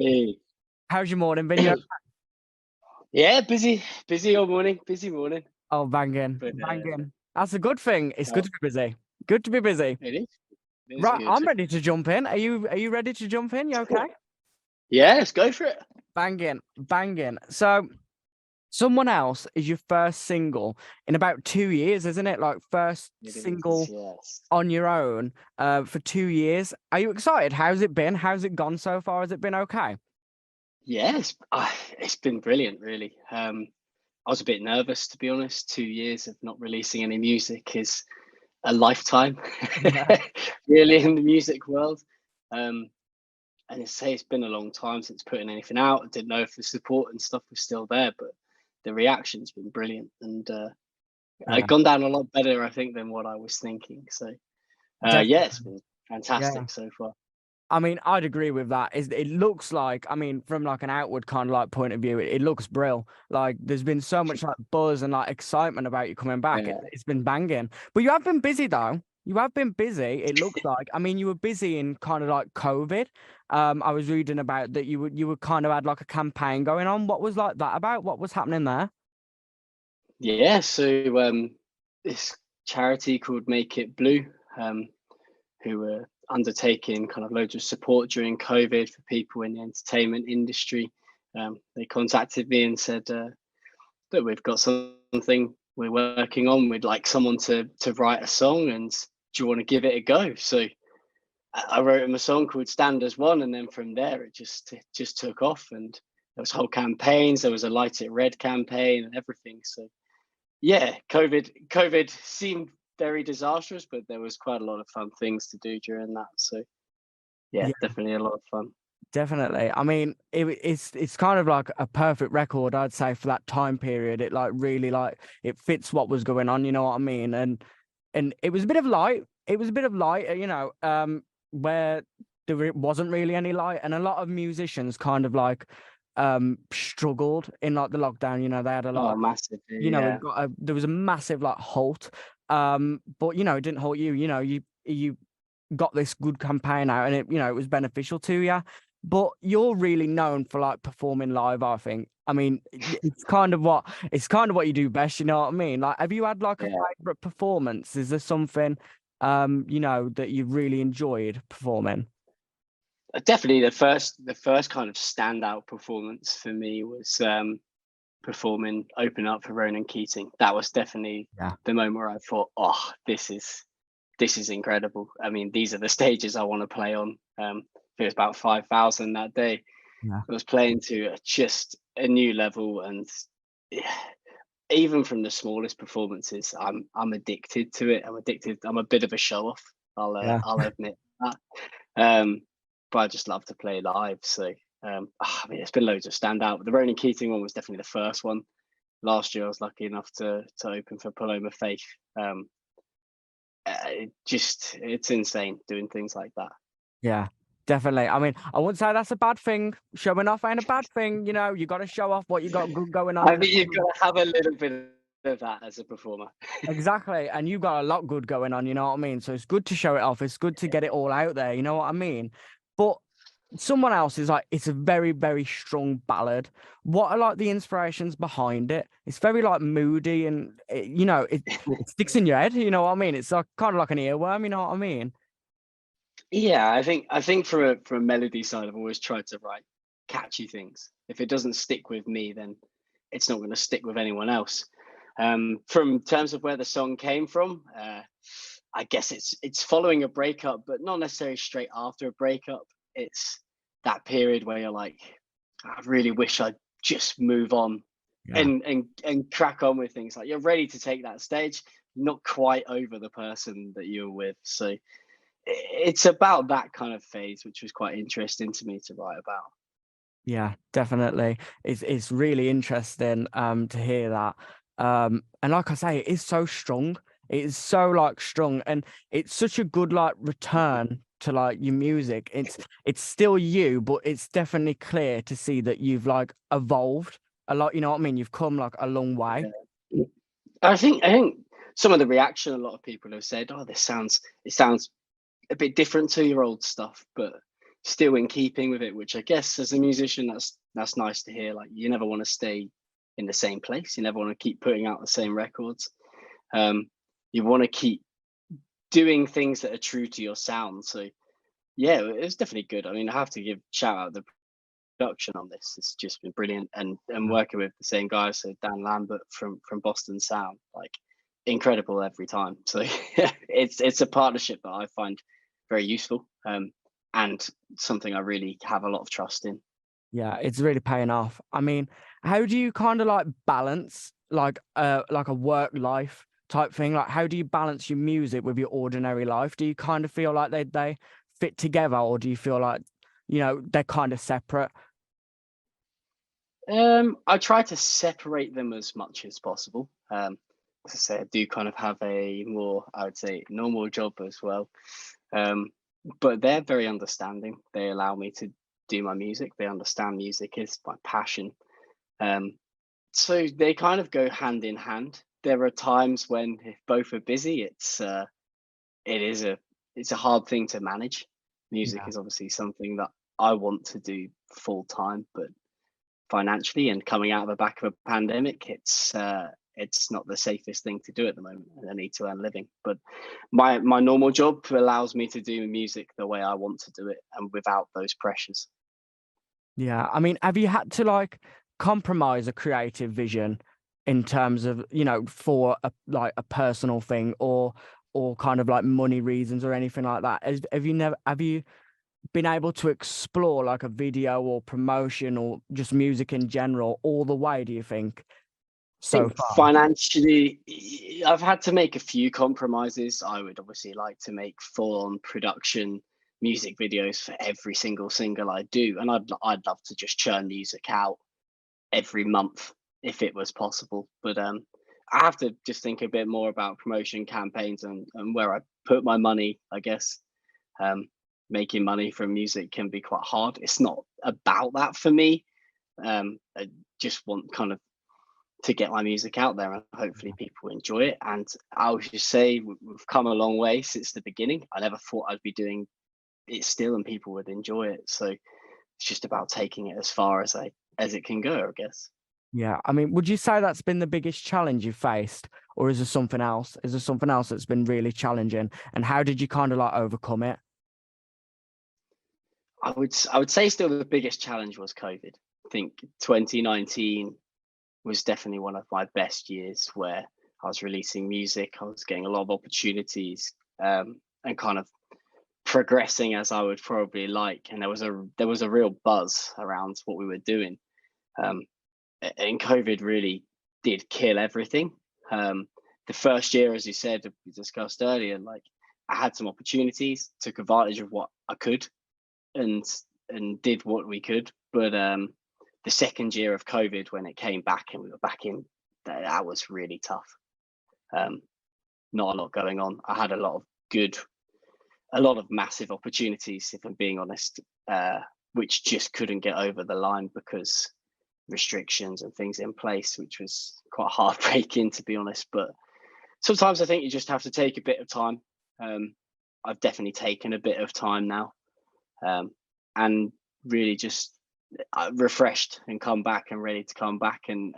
Hey. How's your morning been? You Yeah, busy all morning, busy morning. Oh, banging, But banging. That's a good thing. It's good oh, to be busy. Good to be busy. it is Right, good. I'm ready to jump in. Are you ready to jump in? You okay? Yeah, let's go for it. Banging, banging. So, Someone Else is your first single in about 2 years, isn't it? Like first It is, single yes. on your own, for 2 years. Are you excited? How's it been? How's it gone so far? Has it been okay? Yes, it's been brilliant, really. I was a bit nervous, to be honest. 2 years of not releasing any music is a lifetime, Yeah. really, in the music world. Um, and it's been a long time since putting anything out. I didn't know if the support and stuff was still there, but the reaction's been brilliant, and Yeah, gone down a lot better, I think, than what I was thinking. So, yeah, it's definitely. been Yeah. fantastic so far. I mean, I'd agree with that. It looks like, I mean, from like an outward kind of like point of view, it looks brill. Like there's been so much like buzz and like excitement about you coming back. Yeah, It's been banging. But you have been busy though. You have been busy, it looks like. I mean, you were busy in kind of like COVID. I was reading about that you were kind of had like a campaign going on. What was like that about? What was happening there? yeah. So, this charity called Make It Blue, um, who were undertaking kind of loads of support during COVID for people in the entertainment industry. They contacted me and said that we've got something we're working on. We'd like someone to write a song, and do you want to give it a go? So I wrote him a song called "Stand as One," and then from there it just took off, and there was whole campaigns. There was a Light It Red campaign and everything. So yeah, COVID seemed very disastrous, but there was quite a lot of fun things to do during that. So yeah, Yeah, definitely a lot of fun. definitely. I mean, it's kind of like a perfect record, I'd say, for that time period. It like really like it fits what was going on, you know what I mean? And it was a bit of light. It was a bit of light, where wasn't really any light, and a lot of musicians kind of like struggled in like the lockdown. They had a lot Oh, of, massively, yeah. there was a massive like halt. But it didn't halt you. You got this good campaign out, and it was beneficial to you. But you're really known for like performing live, I think. I mean, it's kind of what you do best, you know what I mean? Like, have you had like a Yeah, favorite performance? Is there something that you've really enjoyed performing? definitely the first kind of standout performance for me was performing "Open Up" for Ronan Keating. That was definitely Yeah. the moment where I thought, oh, this is incredible. I mean, these are the stages I want to play on. It was about 5,000 that day. Yeah. I was playing to just a new level, and yeah, even from the smallest performances, I'm addicted to it. I'm addicted. I'm a bit of a show off. Yeah. I'll admit that. Um, but I just love to play live. So I mean, there's been loads of standout. But the Ronan Keating one was definitely the first one. Last year, I was lucky enough to open for Paloma Faith. It's insane doing things like that. Yeah, definitely. I mean, I wouldn't say that's a bad thing. Showing off ain't a bad thing. You got to show off what you got good going on. I mean, you've got to have a little bit of that as a performer. Exactly. And you got a lot good going on, you know what I mean? So it's good to show it off. It's good to get it all out there, you know what I mean? But Someone Else is like, it's a very, very strong ballad. What are like the inspirations behind it? It's very like moody, and it sticks in your head, you know what I mean? It's like kind of like an earworm, you know what I mean? Yeah, I think from a melody side, I've always tried to write catchy things. If it doesn't stick with me, then it's not going to stick with anyone else. From terms of where the song came from, I guess it's following a breakup, but not necessarily straight after a breakup. It's that period where you're like, I really wish I'd just move on Yeah. and crack on with things. Like you're ready to take that stage, not quite over the person that you're with. So it's about that kind of phase, which was quite interesting to me to write about. Yeah, definitely. It's really interesting to hear that. And like I say, it is so strong. It is so like strong, and it's such a good like return to like your music. It's still you, but it's definitely clear to see that you've like evolved a lot, you know what I mean? You've come like a long way. Yeah. I think some of the reaction, a lot of people have said, "Oh, it sounds a bit different to your old stuff," but still in keeping with it, which I guess as a musician, that's nice to hear. Like, you never want to stay in the same place. You never want to keep putting out the same records. You want to keep doing things that are true to your sound. So yeah, it's definitely good. I mean, I have to give shout out the production on this. It's just been brilliant, and working with the same guys, so Dan Lambert from Boston Sound, like incredible every time. So it's a partnership that I find very useful, and something I really have a lot of trust in. Yeah, it's really paying off. I mean, how do you kind of like balance like a work life type thing? Like, how do you balance your music with your ordinary life? Do you kind of feel like they fit together, or do you feel like, you know, they're kind of separate? I try to separate them as much as possible. As I say, I do kind of have a more, I would say, normal job as well. But they're very understanding. They allow me to do my music. They understand music is my passion. So they kind of go hand in hand. There are times when, if both are busy, it's a hard thing to manage. Music Yeah. is obviously something that I want to do full time, but financially and coming out of the back of a pandemic, it's not the safest thing to do at the moment. I need to earn a living, but my normal job allows me to do music the way I want to do it and without those pressures. Yeah, I mean, have you had to like compromise a creative vision in terms of, you know, for a personal thing, or kind of like money reasons or anything like that? Have you been able to explore like a video or promotion or just music in general all the way, do you think, so think far? financially, I've had to make a few compromises. I would obviously like to make full-on production music videos for every single single I do, and I'd love to just churn music out every month if it was possible. But I have to just think a bit more about promotion campaigns and where I put my money, I guess. Making money from music can be quite hard. It's not about that for me. I just want kind of to get my music out there and hopefully people enjoy it. And I would just say we've come a long way since the beginning. I never thought I'd be doing it still and people would enjoy it. So it's just about taking it as far as it can go, I guess. Yeah, I mean, would you say that's been the biggest challenge you've faced, or is there something else? Is there something else that's been really challenging, and how did you kind of like overcome it? I would say still the biggest challenge was COVID. I think 2019 was definitely one of my best years where I was releasing music. I was getting a lot of opportunities, and kind of progressing as I would probably like. And there was a real buzz around what we were doing. And COVID really did kill everything. The first year, as you said, we discussed earlier, like I had some opportunities, took advantage of what I could, and did what we could. But the second year of COVID, when it came back and we were back in, that was really tough. Not a lot going on. I had a lot of massive opportunities, if I'm being honest, which just couldn't get over the line because restrictions and things in place, which was quite heartbreaking, to be honest. But sometimes I think you just have to take a bit of time. I've definitely taken a bit of time now, and really just refreshed and come back and ready to come back and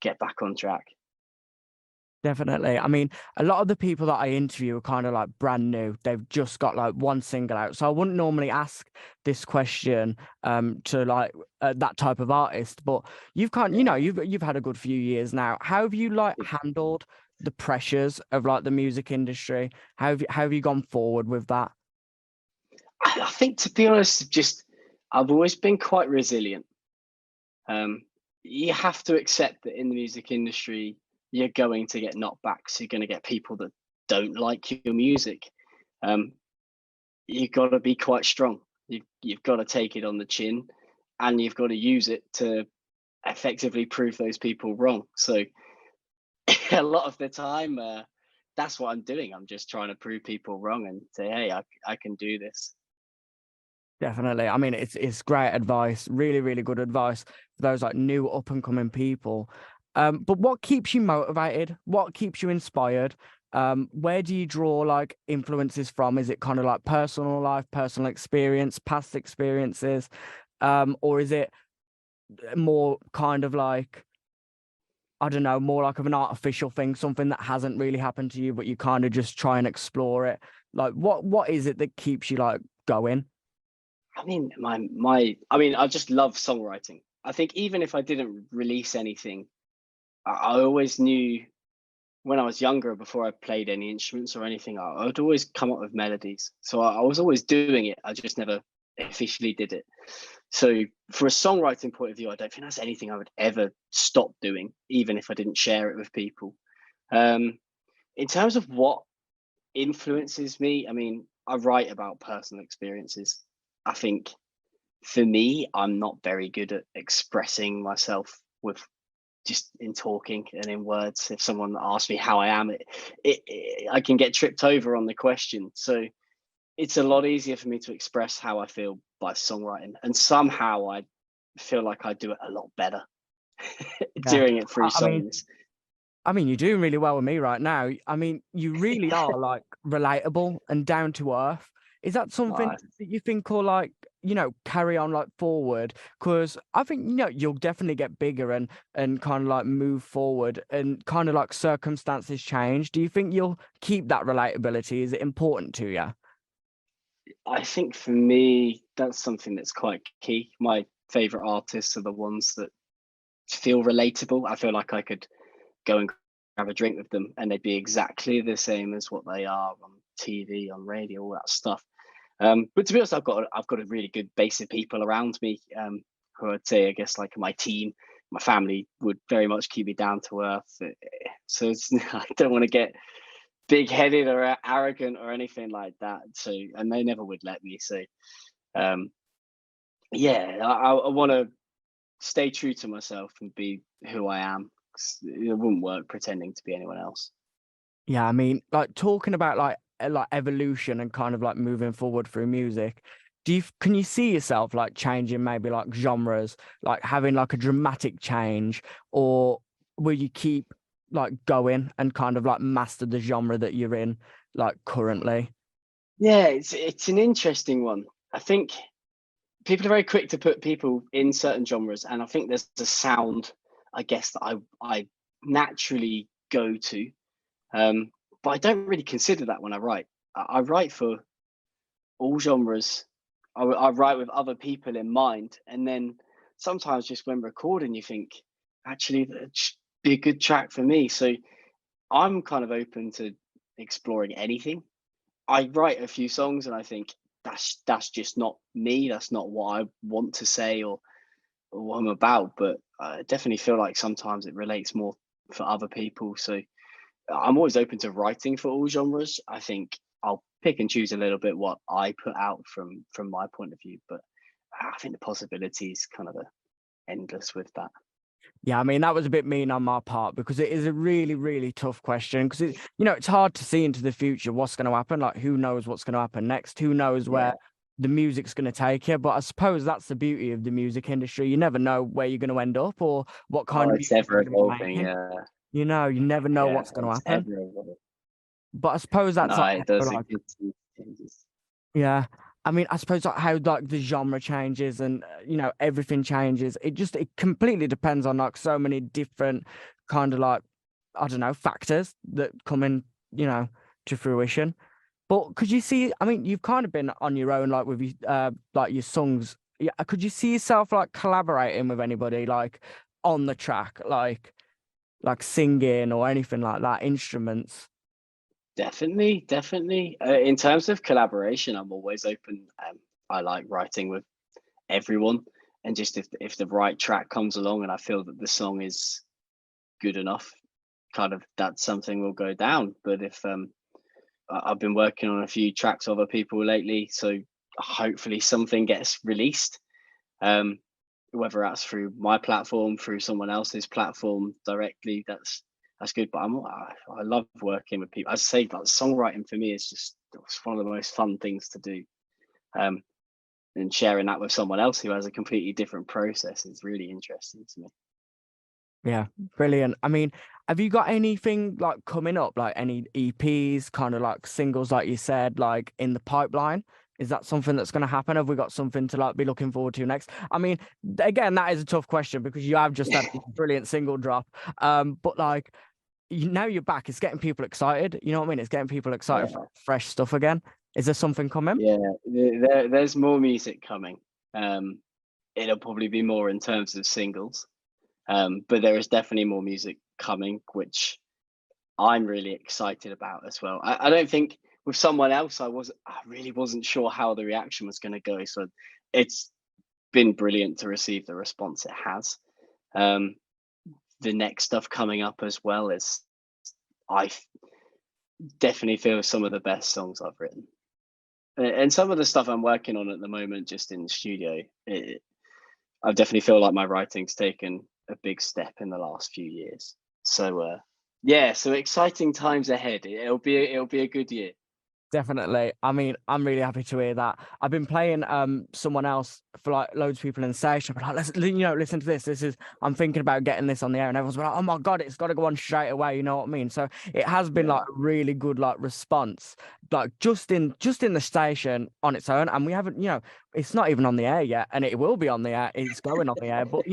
get back on track. Definitely. I mean, a lot of the people that I interview are kind of like brand new. They've just got like one single out. So I wouldn't normally ask this question to like that type of artist, but you've you know, you've had a good few years now. How have you like handled the pressures of like the music industry? How have you gone forward with that? I think, to be honest, I've always been quite resilient. You have to accept that in the music industry, you're going to get knockbacks. You're going to get people that don't like your music. You've got to be quite strong. You've got to take it on the chin, and you've got to use it to effectively prove those people wrong. So a lot of the time, that's what I'm doing. I'm just trying to prove people wrong and say, hey, I can do this. Definitely. I mean, it's great advice, really, really good advice for those like new up and coming people. But what keeps you motivated? What keeps you inspired? Where do you draw like influences from? Is it kind of like personal life, personal experience, past experiences, or is it more kind of like, I don't know, more like of an artificial thing, something that hasn't really happened to you, but you kind of just try and explore it? Like, what is it that keeps you like going? I mean, I just love songwriting. I think even if I didn't release anything, I always knew when I was younger, before I played any instruments or anything, I would always come up with melodies. So I was always doing it. I just never officially did it. So for a songwriting point of view, I don't think that's anything I would ever stop doing, even if I didn't share it with people. In terms of what influences me, I mean, I write about personal experiences. I think for me, I'm not very good at expressing myself with just in talking and in words. If someone asks me how I am, I can get tripped over on the question. So it's a lot easier for me to express how I feel by songwriting, and somehow I feel like I do it a lot better Yeah. doing it through I mean, songs. you're doing really well with me right now. I mean, you really are like relatable and down to earth. Is that something Uh, that you think will like, carry on like forward? Because I think, you'll definitely get bigger and kind of like move forward and kind of like circumstances change. Do you think you'll keep that relatability? Is it important to you? I think for me, that's something that's quite key. My favorite artists are the ones that feel relatable. I feel like I could go and have a drink with them and they'd be exactly the same as what they are on TV, on radio, all that stuff. But to be honest, I've got a really good base of people around me, who I'd say, I guess, like my team, my family would very much keep me down to earth. So I don't want to get big headed or arrogant or anything like that. So, and they never would let me. So, um, yeah, I want to stay true to myself and be who I am. 'Cause it wouldn't work pretending to be anyone else. Yeah, I mean, like talking about like evolution and kind of like moving forward through music. Can you see yourself like changing maybe like genres, like having like a dramatic change, or will you keep like going and kind of like master the genre that you're in like currently? Yeah, it's an interesting one. I think people are very quick to put people in certain genres, and I think there's a sound, I guess, that I naturally go to, um, but I don't really consider that when I write. I write for all genres. I write with other people in mind, and then sometimes just when recording, you think actually that should be a good track for me. So I'm kind of open to exploring anything. I write a few songs and I think that's just not me. That's not what I want to say or what I'm about. But I definitely feel like sometimes it relates more for other people. So I'm always open to writing for all genres. I think I'll pick and choose a little bit what I put out from my point of view. But I think the possibilities kind of are endless with that. Yeah, I mean, that was a bit mean on my part because it is a really, really tough question because it's hard to see into the future what's going to happen. Like, who knows what's going to happen next? Who knows Yeah. where the music's going to take you? But I suppose that's the beauty of the music industry. You never know where you're going to end up or what Oh, kind of it's music ever you're going to be evolving. making. Yeah. You never know Yeah. what's going to It's happen. ever evolving. But I suppose that's No, like, it does. like It changes. yeah. I mean, I suppose like how like the genre changes and everything changes. It completely depends on like so many different kind of like I don't know factors that come in to fruition. But could you see? I mean, you've kind of been on your own like with like your songs. Yeah, could you see yourself like collaborating with anybody like on the track, like singing or anything like that, instruments? Definitely, definitely. In terms of collaboration, I'm always open. I like writing with everyone, and just if the right track comes along and I feel that the song is good enough, kind of that's something will go down. But if I've been working on a few tracks of other people lately, so hopefully something gets released. Um, Whether that's through my platform, through someone else's platform directly, that's good. But I love working with people. As I say, like songwriting for me is just it's one of the most fun things to do. Um, and sharing that with someone else who has a completely different process is really interesting to me. Yeah, brilliant. I mean, have you got anything like coming up, like any EPs, kind of like singles, like you said, like in the pipeline? Is that something that's going to happen? Have we got something to like be looking forward to next? I mean, again, that is a tough question because you have just had a brilliant single drop. But like now you're back, it's getting people excited. You know what I mean? It's getting people excited Yeah, for fresh stuff again. Is there something coming? yeah. There's more music coming. It'll probably be more in terms of singles. But there is definitely more music coming, which I'm really excited about as well. I don't think with someone else, I really wasn't sure how the reaction was going to go. So it's been brilliant to receive the response it has. Um, the next stuff coming up as well is I definitely feel some of the best songs I've written. And some of the stuff I'm working on at the moment, just in the studio, I definitely feel like my writing's taken a big step in the last few years. So yeah, so exciting times ahead. It'll be a good year. Definitely. I mean, I'm really happy to hear that. I've been playing someone else for like loads of people in the station. But like, listen to this. This is I'm thinking about getting this on the air, and everyone's like, oh my God, it's got to go on straight away. You know what I mean? So it has been Yeah. like a really good like response, like just in the station on its own. And we haven't, it's not even on the air yet, and it will be on the air. It's going on the air, but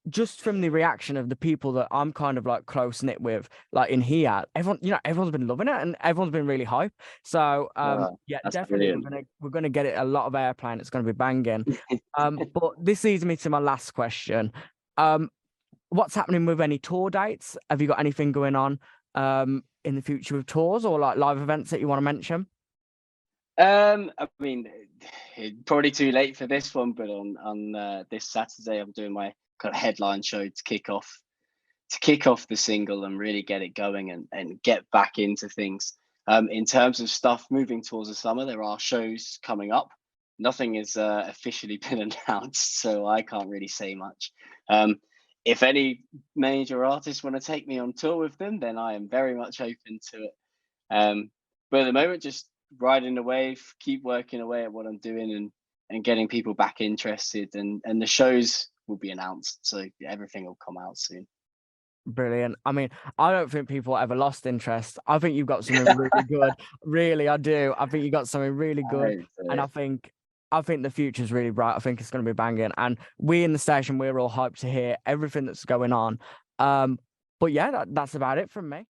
just from the reaction of the people that I'm kind of like close knit with, like in here, everyone's been loving it, and everyone's been really hype. So yeah, That's definitely brilliant. we're gonna get it a lot of airplay, and it's gonna be banging. But this leads me to my last question. What's happening with any tour dates? Have you got anything going on in the future with tours or like live events that you want to mention? I mean, probably too late for this one, but on this Saturday, I'm doing my kind of headline show to kick off the single and really get it going and get back into things. In terms of stuff moving towards the summer, there are shows coming up. Nothing has officially been announced, so I can't really say much. If any major artists want to take me on tour with them, then I am very much open to it. But at the moment, just riding the wave, keep working away at what I'm doing and getting people back interested, and the shows will be announced, so everything will come out soon. Brilliant. I mean, I don't think people ever lost interest. I think you've got something really good. Really, I do. I think you got something really I good. hope And so. I think the future's really bright. I think it's gonna be banging. And we in the station, we're all hyped to hear everything that's going on. But yeah, that's about it from me.